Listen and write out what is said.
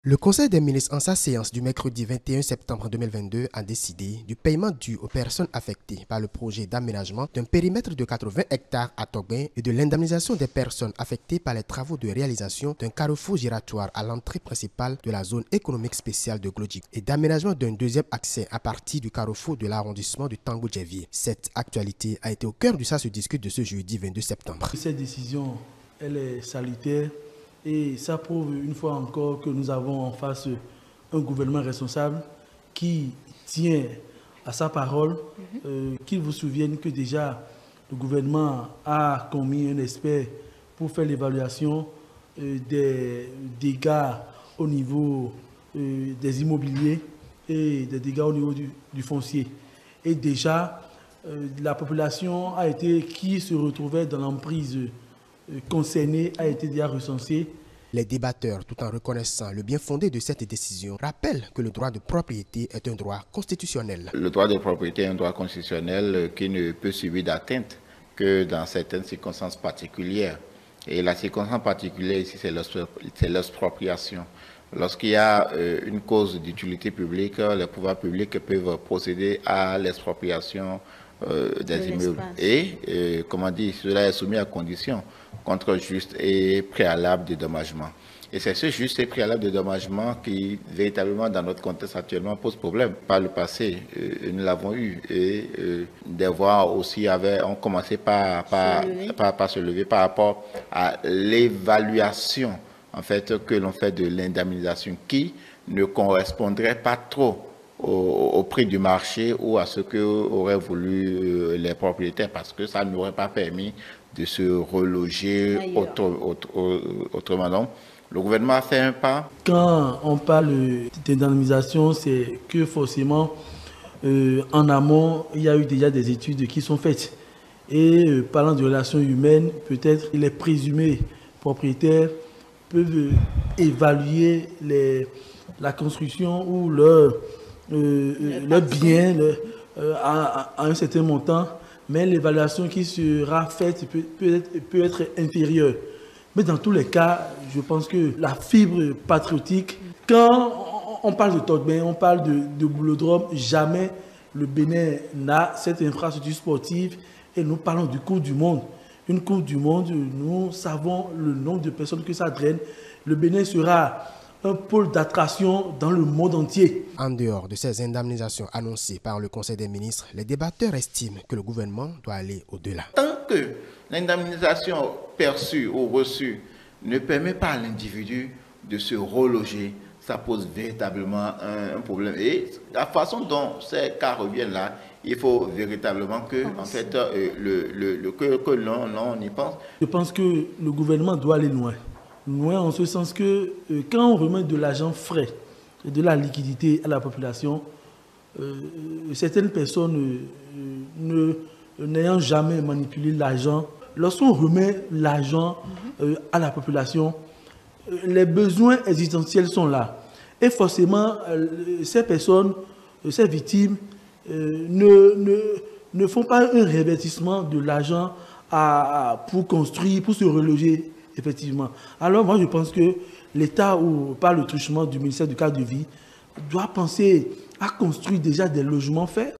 Le Conseil des ministres, en sa séance du mercredi 21 septembre 2022, a décidé du paiement dû aux personnes affectées par le projet d'aménagement d'un périmètre de 80 hectares à Togbin et de l'indemnisation des personnes affectées par les travaux de réalisation d'un carrefour giratoire à l'entrée principale de la zone économique spéciale de Glodjik et d'aménagement d'un deuxième accès à partir du carrefour de l'arrondissement de Tango-Djevier. Cette actualité a été au cœur du Ça se discute de ce jeudi 22 septembre. Cette décision, elle est salutaire. Et ça prouve une fois encore que nous avons en face un gouvernement responsable qui tient à sa parole, qu'il vous souvienne que déjà le gouvernement a commis un expert pour faire l'évaluation des dégâts au niveau des immobiliers et des dégâts au niveau du foncier. Et déjà, la population qui se retrouvait dans l'emprise concernée a été déjà recensée. Les débatteurs, tout en reconnaissant le bien fondé de cette décision, rappellent que le droit de propriété est un droit constitutionnel. Le droit de propriété est un droit constitutionnel qui ne peut subir d'atteinte que dans certaines circonstances particulières. Et la circonstance particulière ici, c'est l'expropriation. Lorsqu'il y a une cause d'utilité publique, les pouvoirs publics peuvent procéder à l'expropriation des immeubles. Et, comment dire, cela est soumis à condition contre juste et préalable dédommagement. Et c'est ce juste et préalable dédommagement qui, véritablement, dans notre contexte actuellement, pose problème. Par le passé, nous l'avons eu. Et des voix aussi ont commencé par se lever par rapport à l'évaluation en fait, que l'on fait de l'indemnisation qui ne correspondrait pas trop au prix du marché ou à ce qu'auraient voulu les propriétaires, parce que ça n'aurait pas permis de se reloger autrement. Donc, le gouvernement a fait un pas. Quand on parle d'indemnisation, c'est que forcément, en amont, il y a eu déjà des études qui sont faites. Et parlant de relations humaines, peut-être les présumés propriétaires peuvent évaluer la construction ou leur bien à un certain montant, mais l'évaluation qui sera faite peut être inférieure. Mais dans tous les cas, je pense que la fibre patriotique, quand on parle de Togbin, on parle de boulodrome, jamais le Bénin n'a cette infrastructure sportive et nous parlons du Coupe du Monde. Une Coupe du Monde, nous savons le nombre de personnes que ça draine. Le Bénin sera un pôle d'attraction dans le monde entier. En dehors de ces indemnisations annoncées par le Conseil des ministres, les débatteurs estiment que le gouvernement doit aller au-delà. Tant que l'indemnisation perçue ou reçue ne permet pas à l'individu de se reloger, ça pose véritablement un problème. Et la façon dont ces cas reviennent là, il faut véritablement que, en fait, que l'on y pense. Je pense que le gouvernement doit aller loin. Loin en ce sens que quand on remet de l'argent frais et de la liquidité à la population, certaines personnes n'ayant jamais manipulé l'argent, lorsqu'on remet l'argent à la population, les besoins existentiels sont là. Et forcément, ces personnes, ces victimes, ne font pas un réinvestissement de l'argent pour construire, pour se reloger, effectivement. Alors moi, je pense que l'État, par le truchement du ministère du cadre de vie, doit penser à construire déjà des logements faits.